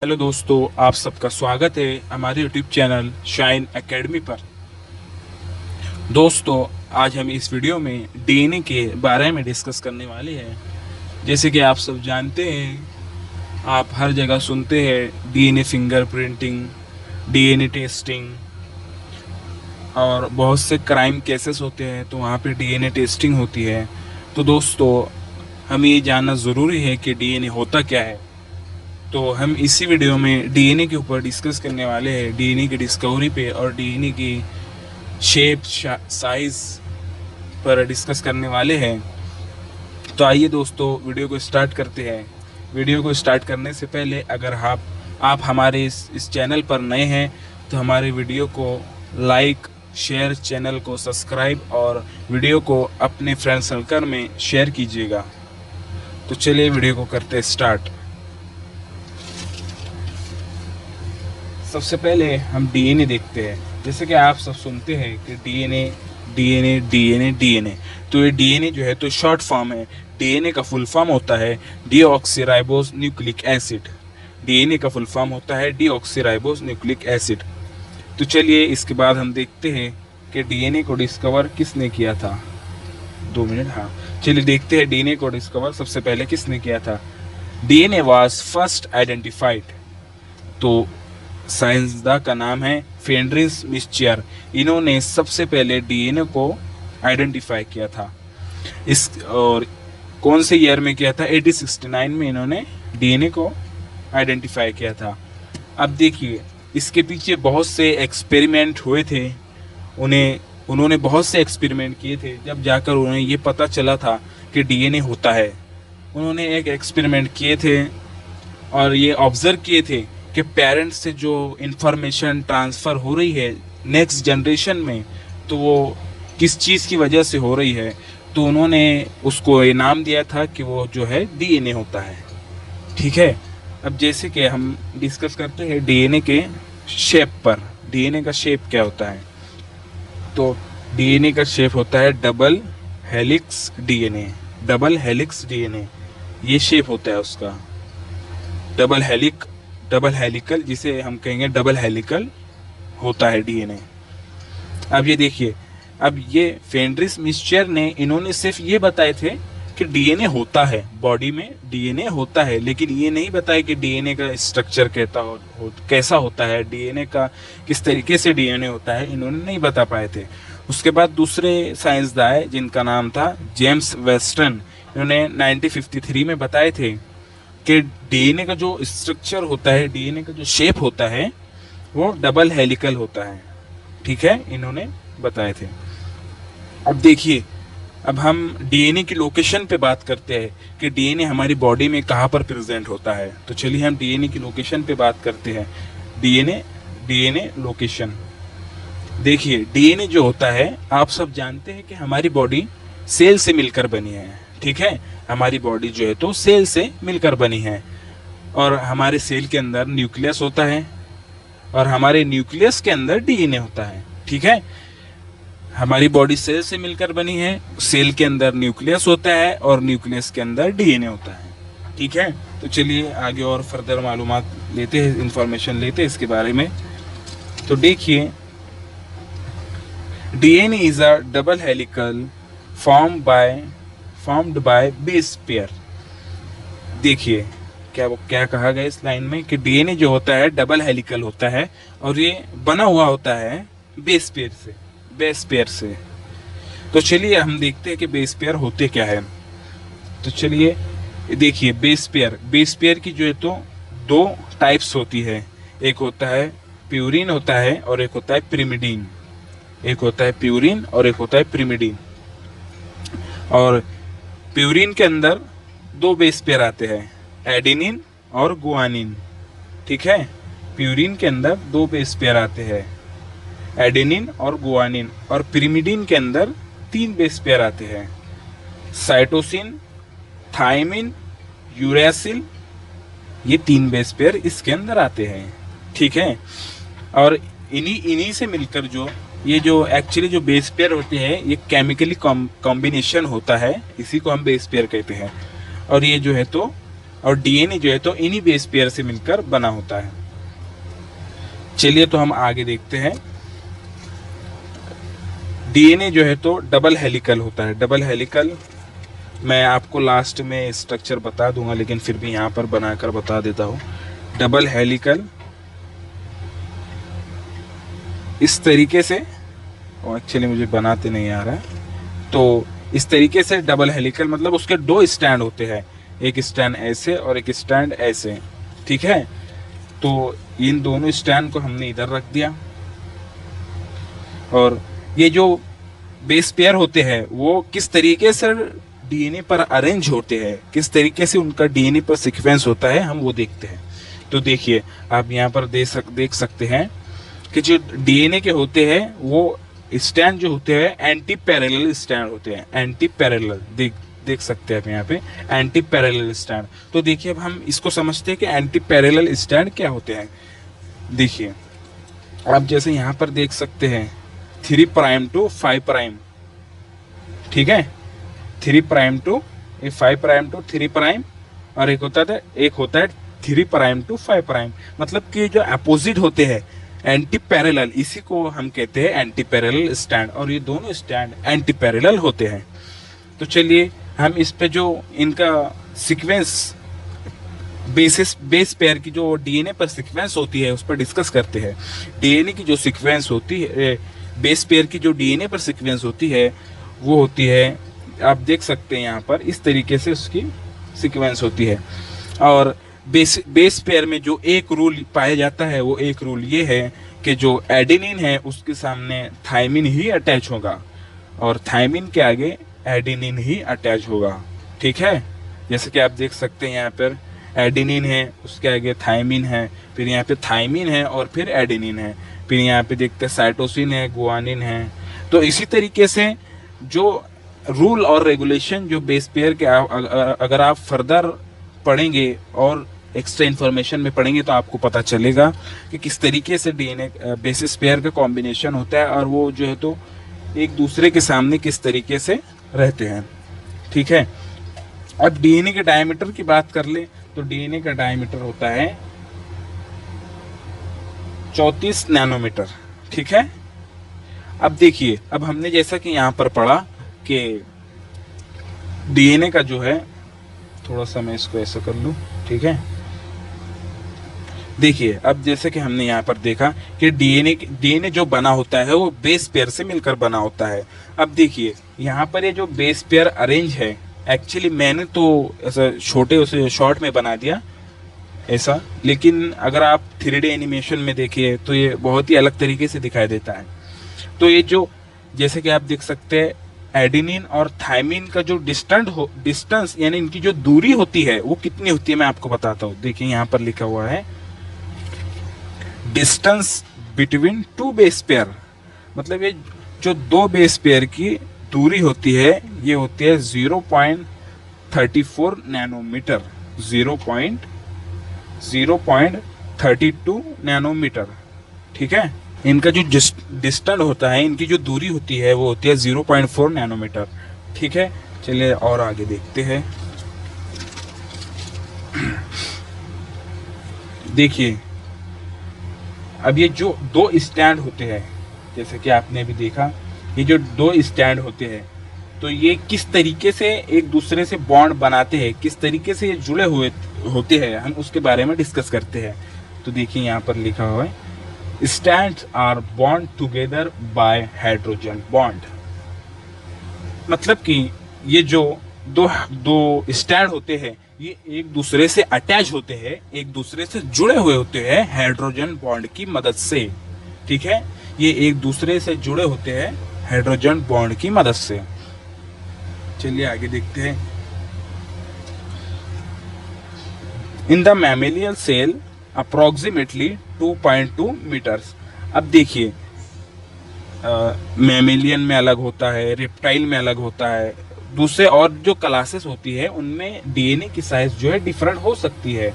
Hello दोस्तों, आप सबका स्वागत है हमारे यूट्यूब चैनल शाइन एकेडमी पर। दोस्तों, आज हम इस वीडियो में डीएनए के बारे में डिस्कस करने वाले हैं। जैसे कि आप सब जानते हैं, आप हर जगह सुनते हैं डीएनए फिंगरप्रिंटिंग, डीएनए टेस्टिंग, और बहुत से क्राइम केसेस होते हैं तो वहाँ पे डीएनए टेस्टिंग होती है। तो दोस्तों, हमें ये जानना ज़रूरी है कि डीएनए होता क्या है। तो हम इसी वीडियो में डीएनए के ऊपर डिस्कस करने वाले हैं, डीएनए की डिस्कवरी पे और डीएनए की शेप साइज पर डिस्कस करने वाले हैं। तो आइए दोस्तों, वीडियो को स्टार्ट करते हैं। वीडियो को स्टार्ट करने से पहले अगर आप हमारे इस चैनल पर नए हैं तो हमारे वीडियो को लाइक, शेयर, चैनल को सब्सक्राइब और वीडियो को अपने फ्रेंड सर्कल में शेयर कीजिएगा। तो चलिए वीडियो को करते हैं स्टार्ट। सबसे पहले हम डीएनए देखते हैं। जैसे कि आप सब सुनते हैं कि डीएनए डीएनए डीएनए डीएनए, तो ये डीएनए जो है तो शॉर्ट फॉर्म है। डीएनए का फुल फॉर्म होता है डीऑक्सीराइबोस न्यूक्लिक एसिड। डीएनए का फुल फॉर्म होता है डीऑक्सीराइबोस न्यूक्लिक एसिड। तो चलिए इसके बाद हम देखते हैं कि डीएनए को डिस्कवर किसने किया था। 2 मिनट, हाँ, चलिए देखते हैं डीएनए को डिस्कवर सबसे पहले किसने किया था। डीएनए वाज फर्स्ट आइडेंटिफाइड, तो साइंसदान का नाम है फेड्रिस मिस्चर। इन्होंने सबसे पहले डीएनए को आइडेंटिफाई किया था। इस और कौन से ईयर में किया था? 1869 में इन्होंने डीएनए को आइडेंटिफाई किया था। अब देखिए, इसके पीछे बहुत से एक्सपेरिमेंट हुए थे। उन्होंने बहुत से एक्सपेरिमेंट किए थे, जब जाकर उन्हें ये पता चला था कि डीएनए होता है। उन्होंने एक एक्सपेरिमेंट किए थे और ये ऑब्जर्व किए थे कि पेरेंट्स से जो इन्फॉर्मेशन ट्रांसफ़र हो रही है नेक्स्ट जनरेशन में, तो वो किस चीज़ की वजह से हो रही है। तो उन्होंने उसको ये नाम दिया था कि वो जो है डीएनए होता है। ठीक है, अब जैसे कि हम डिस्कस करते हैं डीएनए के शेप पर। डीएनए का शेप क्या होता है? तो डीएनए का शेप होता है double helix DNA. Double helix DNA, ये शेप होता है उसका। डबल हेलिकल, जिसे हम कहेंगे डबल हेलिकल होता है डीएनए। अब ये देखिए, अब ये फेड्रिस मिस्चर ने इन्होंने सिर्फ ये बताए थे कि डीएनए होता है, बॉडी में डीएनए होता है, लेकिन ये नहीं बताया कि डीएनए का स्ट्रक्चर कैसा होता है, डीएनए का किस तरीके से डीएनए होता है, इन्होंने नहीं बता पाए थे। उसके बाद दूसरे साइंसदान आए जिनका नाम था जेम्स वेस्टन। इन्होंने 1953 में बताए थे कि डीएनए का जो स्ट्रक्चर होता है, डीएनए का जो शेप होता है, वो डबल हेलिकल होता है। ठीक है, इन्होंने बताए थे। अब देखिए, अब हम डीएनए की लोकेशन पे बात करते हैं कि डीएनए हमारी बॉडी में कहाँ पर प्रेजेंट होता है। तो चलिए हम डीएनए की लोकेशन पे बात करते हैं। डीएनए लोकेशन देखिए, डीएनए जो होता है, आप सब जानते हैं कि हमारी बॉडी सेल से मिलकर बनी है। ठीक है, हमारी बॉडी जो है तो सेल से मिलकर बनी है, और हमारे सेल के अंदर न्यूक्लियस होता है, और हमारे न्यूक्लियस के अंदर डीएनए होता है। ठीक है, हमारी बॉडी सेल से मिलकर बनी है, सेल के अंदर न्यूक्लियस होता है और न्यूक्लियस के अंदर डीएनए होता है। ठीक है, तो चलिए आगे और फर्दर मालूमात लेते हैं, इंफॉर्मेशन लेते हैं इसके बारे में। तो देखिए, DNA is a double helical formed by base pair. देखिए क्या कहा गया इस लाइन में कि डीएनए जो होता है डबल हेलिकल होता है और ये बना हुआ होता है बेस पेयर से। तो चलिए हम देखते हैं कि बेस पेयर होते क्या है। तो चलिए देखिए, बेस पेयर की जो है तो 2 टाइप्स होती है। एक होता है प्यूरिन होता है और एक होता है पिरिमिडीन। एक होता है प्यूरिन और एक होता है पिरिमिडीन। और प्यूरिन के अंदर 2 बेस पेयर आते हैं, एडेनिन और गुआनिन। ठीक है, प्यूरिन के अंदर 2 बेस पेयर आते हैं, एडेनिन और गुआनिन। और पिरिमिडीन के अंदर 3 बेस पेयर आते हैं, साइटोसिन, थायमिन, यूरेसिल। ये 3 बेस पेयर इसके अंदर आते हैं। ठीक है, और इन्हीं से मिलकर जो एक्चुअली जो बेस पेयर होते हैं, ये केमिकली कॉम्बिनेशन होता है, इसी को हम बेस पेयर कहते हैं। और ये जो है तो और डीएनए जो है तो इन्हीं बेस पेयर से मिलकर बना होता है। चलिए तो हम आगे देखते हैं। डीएनए जो है तो डबल हेलिकल होता है। डबल हेलिकल मैं आपको लास्ट में स्ट्रक्चर बता दूंगा, लेकिन फिर भी यहाँ पर बनाकर बता देता हूँ। डबल हेलिकल इस तरीके से, और एक्चुअली मुझे बनाते नहीं आ रहा है, तो इस तरीके से डबल हेलिकल मतलब उसके दो स्टैंड होते हैं, एक स्टैंड ऐसे और एक स्टैंड ऐसे, ठीक है। तो इन दोनों स्टैंड को हमने इधर रख दिया, और ये जो बेस पेयर होते हैं वो किस तरीके से डीएनए पर अरेंज होते हैं, किस तरीके से उनका डीएनए पर सीक्वेंस होता है, हम वो देखते हैं। तो देखिए आप यहाँ पर देख सकते हैं कि जो डीएनए के होते हैं वो स्टैंड जो होते हैं एंटी पैरेलल स्टैंड होते हैं। एंटी पैरेलल देख सकते हैं आप यहाँ पे एंटी पैरेलल स्टैंड। तो देखिए अब हम इसको समझते हैं कि एंटी पैरेलल स्टैंड क्या होते हैं। देखिए आप जैसे यहाँ पर देख सकते हैं 3 प्राइम टू 5 प्राइम, ठीक है, 3 prime to 5 prime to 3 prime, और एक होता है 3 प्राइम टू 5 प्राइम। मतलब कि जो अपोजिट होते हैं एंटी पैरेलल, इसी को हम कहते हैं एंटी पैरेलल स्टैंड, और ये दोनों स्टैंड एंटी पैरेलल होते हैं। तो चलिए हम इस पे जो इनका सीक्वेंस बेस पेयर की जो डीएनए पर सीक्वेंस होती है उस पर डिस्कस करते हैं। डीएनए की जो सीक्वेंस होती है, बेस पेयर की जो डीएनए पर सीक्वेंस होती है वो होती है, आप देख सकते हैं यहाँ पर इस तरीके से उसकी सीक्वेंस होती है। और बेस पेयर में जो एक रूल पाया जाता है वो एक रूल ये है कि जो एडेनिन है उसके सामने थायमिन ही अटैच होगा, और थायमिन के आगे एडेनिन ही अटैच होगा, ठीक है। जैसे कि आप देख सकते हैं यहाँ पर एडेनिन है, उसके आगे थायमिन है, फिर यहाँ पे थायमिन है और फिर एडेनिन है, फिर यहाँ पे देखते हैं साइटोसिन है, गुआनिन है। तो इसी तरीके से जो रूल और रेगुलेशन जो बेस पेयर के अगर आप फर्दर पढ़ेंगे और एक्स्ट्रा इन्फॉर्मेशन में पढ़ेंगे तो आपको पता चलेगा कि किस तरीके से डीएनए बेसिस पेयर का कॉम्बिनेशन होता है, और वो जो है तो एक दूसरे के सामने किस तरीके से रहते हैं, ठीक है। अब डीएनए के डायमीटर की बात कर ले तो डीएनए का डायमीटर होता है 34 नैनोमीटर, ठीक है। अब देखिए, अब हमने जैसा कि यहाँ पर पढ़ा कि डीएनए का जो है, थोड़ा सा मैं इसको ऐसा कर लूँ, ठीक है। देखिए अब जैसे कि हमने यहाँ पर देखा कि डीएनए जो बना होता है वो बेस पेयर से मिलकर बना होता है। अब देखिए यहाँ पर ये जो बेस पेयर अरेंज है, एक्चुअली मैंने तो ऐसा छोटे उसे शॉर्ट में बना दिया ऐसा, लेकिन अगर आप 3D एनिमेशन में देखिए तो ये बहुत ही अलग तरीके से दिखाई देता है। तो ये जो जैसे कि आप देख सकते हैं एडेनिन और थायमिन का जो डिस्टेंस यानी इनकी जो दूरी होती है वो कितनी होती है मैं आपको बताता हूँ। देखिए यहाँ पर लिखा हुआ है डिस्टेंस बिटवीन 2 बेस पेयर, मतलब ये जो 2 बेस पेयर की दूरी होती है ये होती है 0.34 नैनोमीटर, 0.32 नैनोमीटर, ठीक है। इनका जो डिस्टेंस होता है, इनकी जो दूरी होती है वो होती है 0.4 नैनोमीटर, ठीक है। चलिए और आगे देखते हैं। देखिए अब ये जो 2 स्टैंड होते हैं, जैसे कि आपने भी देखा, ये जो 2 स्टैंड होते हैं तो ये किस तरीके से एक दूसरे से बॉन्ड बनाते हैं, किस तरीके से ये जुड़े हुए होते हैं, हम उसके बारे में डिस्कस करते हैं। तो देखिए यहाँ पर लिखा हुआ है strands are bond together by hydrogen bond, मतलब कि ये जो दो स्टैंड होते हैं ये एक दूसरे से अटैच होते हैं, एक दूसरे से जुड़े हुए होते हैं हाइड्रोजन बॉन्ड की मदद से, ठीक है। ये एक दूसरे से जुड़े होते हैं हाइड्रोजन बॉन्ड की मदद से। चलिए आगे देखते हैं। In the mammalian cell approximately 2.2 metres. अब देखिए मैमेलियन में अलग होता है, रेप्टाइल में अलग होता है, दूसरे और जो क्लासेस होती है उनमें डीएनए की साइज जो है डिफरेंट हो सकती है।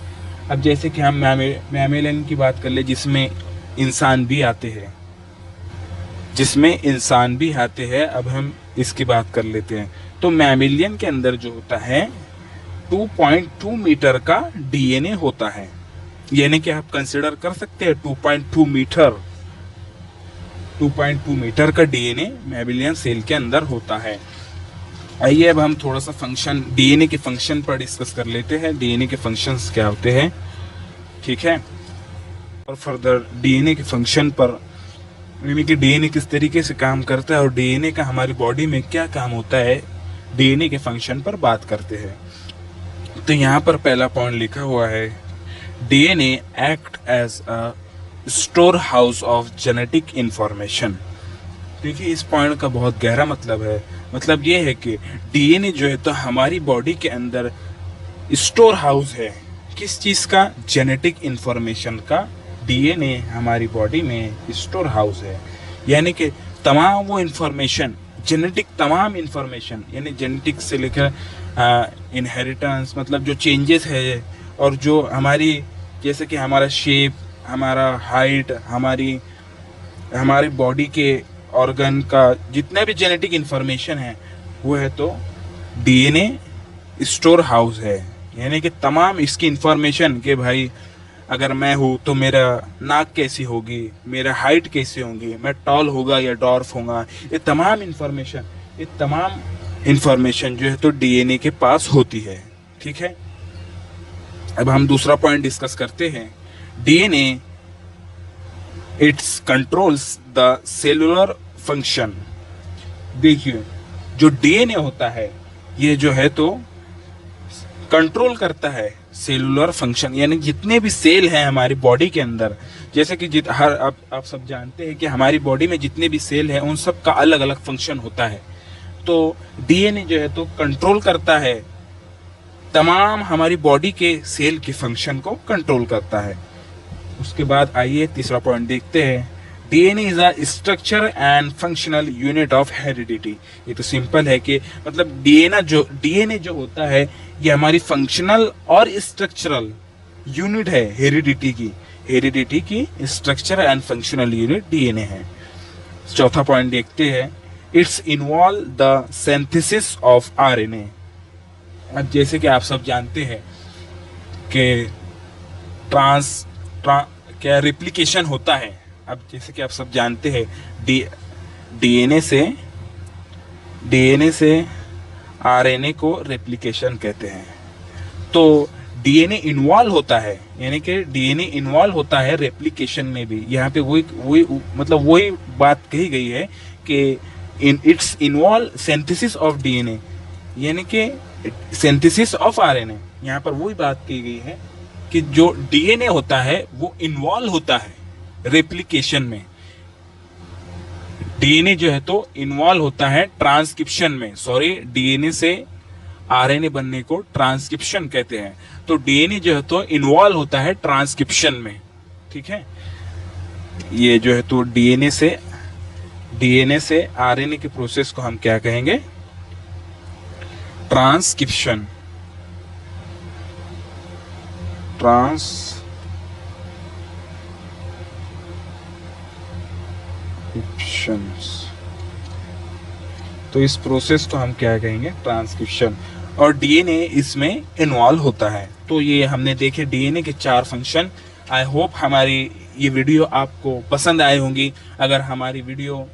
अब जैसे कि हम मैमेलियन की बात कर ले जिसमें इंसान भी आते हैं, अब हम इसकी बात कर लेते हैं। तो मैमेलियन के अंदर जो होता है 2.2 मीटर का डीएनए होता है। यानी कि आप कंसिडर कर सकते हैं 2.2 मीटर, 2.2 मीटर का डीएनए मैमिलियन सेल के अंदर होता है। आइए अब हम थोड़ा सा फंक्शन, डीएनए के फंक्शन पर डिस्कस कर लेते हैं। डीएनए के फंक्शंस क्या होते हैं, ठीक है। और फर्दर डीएनए के फंक्शन पर, यानी कि डीएनए किस तरीके से काम करता है और डीएनए का हमारी बॉडी में क्या काम होता है, डीएनए के फंक्शन पर बात करते हैं। तो यहाँ पर पहला पॉइंट लिखा हुआ है, DNA act as a store house of genetic information. देखिए इस पॉइंट का बहुत गहरा मतलब है। मतलब ये है कि डीएनए जो है तो हमारी बॉडी के अंदर स्टोर हाउस है। किस चीज़ का? जेनेटिक इंफॉर्मेशन का डीएनए हमारी बॉडी में स्टोर हाउस है। यानी कि तमाम वो इंफॉर्मेशन, जेनेटिक तमाम इंफॉर्मेशन, यानी जेनेटिक से लेकर इनहेरिटेंस, मतलब जो चेंजेस है और जो हमारी, जैसे कि हमारा शेप, हमारा हाइट, हमारी बॉडी के ऑर्गन का जितने भी जेनेटिक इंफॉर्मेशन है वो है तो डीएनए स्टोर हाउस है। यानी कि तमाम इसकी इंफॉर्मेशन कि भाई अगर मैं हूँ तो मेरा नाक कैसी होगी, मेरा हाइट कैसी होगी, मैं टॉल होगा या डॉर्फ होगा, ये तमाम इंफॉर्मेशन जो है तो डीएनए के पास होती है, ठीक है। अब हम दूसरा पॉइंट डिस्कस करते हैं। DNA it's controls the cellular function. देखिए जो डीएनए होता है ये जो है तो कंट्रोल करता है सेलुलर फंक्शन, यानी जितने भी सेल हैं हमारी बॉडी के अंदर, जैसे कि आप सब जानते हैं कि हमारी बॉडी में जितने भी सेल हैं उन सब का अलग अलग फंक्शन होता है। तो डीएनए जो है तो कंट्रोल करता है, तमाम हमारी बॉडी के सेल के फंक्शन को कंट्रोल करता है। उसके बाद आइए तीसरा पॉइंट देखते हैं। DNA is a structure and functional unit of heredity. ये तो सिंपल है कि मतलब डीएनए जो होता है ये हमारी फंक्शनल और स्ट्रक्चरल यूनिट है हेरिडिटी की structure and functional unit DNA है। चौथा पॉइंट देखते हैं। It's involve the synthesis of RNA. अब जैसे कि आप सब जानते हैं कि क्या रेप्लिकेशन होता है। अब जैसे कि आप सब जानते हैं डीएनए से आरएनए को रेप्लिकेशन कहते हैं। तो डीएनए इन्वॉल्व होता है, यानी कि डीएनए इन्वॉल्व होता है रेप्लिकेशन में भी। यहाँ पे वही बात कही गई है कि it's involve synthesis of DNA, यानी कि सिंथेसिस ऑफ आरएनए। यहाँ पर वही बात की गई है कि जो डीएनए होता है वो इन्वॉल्व होता है रेप्लिकेशन में। डीएनए जो है तो इन्वॉल्व होता है ट्रांसक्रिप्शन में, डीएनए से आरएनए बनने को ट्रांसक्रिप्शन कहते हैं। तो डीएनए जो है तो इन्वॉल्व होता है ट्रांसक्रिप्शन में, ठीक है। ये जो है तो डीएनए से आरएनए के प्रोसेस को हम क्या कहेंगे? ट्रांसक्रिप्शन। तो इस प्रोसेस को हम क्या कहेंगे? ट्रांसक्रिप्शन। और डीएनए इसमें इन्वॉल्व होता है। तो ये हमने देखे डीएनए के 4 फंक्शन। आई होप हमारी ये वीडियो आपको पसंद आई होंगी। अगर हमारी वीडियो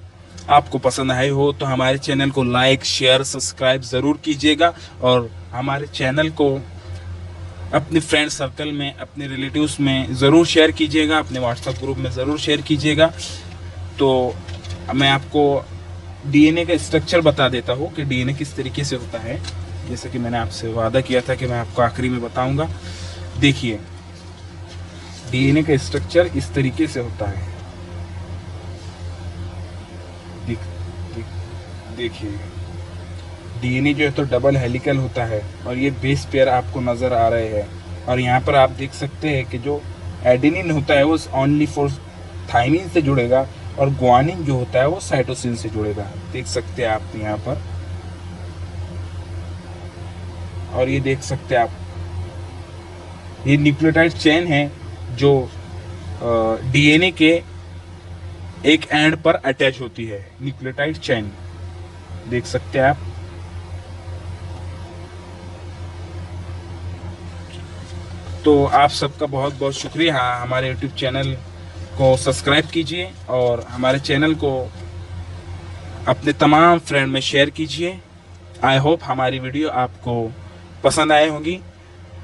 आपको पसंद आई हो तो हमारे चैनल को लाइक, शेयर, सब्सक्राइब ज़रूर कीजिएगा और हमारे चैनल को अपने फ्रेंड सर्कल में, अपने रिलेटिव्स में ज़रूर शेयर कीजिएगा, अपने व्हाट्सएप ग्रुप में ज़रूर शेयर कीजिएगा। तो मैं आपको डीएनए का स्ट्रक्चर बता देता हूँ कि डीएनए किस तरीके से होता है। जैसे कि मैंने आपसे वादा किया था कि मैं आपको आखिरी में बताऊंगा। देखिए डीएनए का स्ट्रक्चर इस तरीके से होता है। देखिए डीएनए जो है तो डबल हेलिकल होता है और ये बेस पेयर आपको नज़र आ रहे हैं। और यहाँ पर आप देख सकते हैं कि जो एडेनिन होता है वो ओनली फॉर थाइमिन से जुड़ेगा और ग्वानिन जो होता है वो साइटोसिन से जुड़ेगा। देख सकते हैं आप यहाँ पर, और ये देख सकते हैं आप, ये न्यूक्लियोटाइड चेन है जो डीएनए के एक एंड पर अटैच होती है। न्यूक्लियोटाइड चेन देख सकते हैं आप। तो आप सबका बहुत बहुत शुक्रिया। हमारे यूट्यूब चैनल को सब्सक्राइब कीजिए और हमारे चैनल को अपने तमाम फ्रेंड में शेयर कीजिए। आई होप हमारी वीडियो आपको पसंद आए होंगी।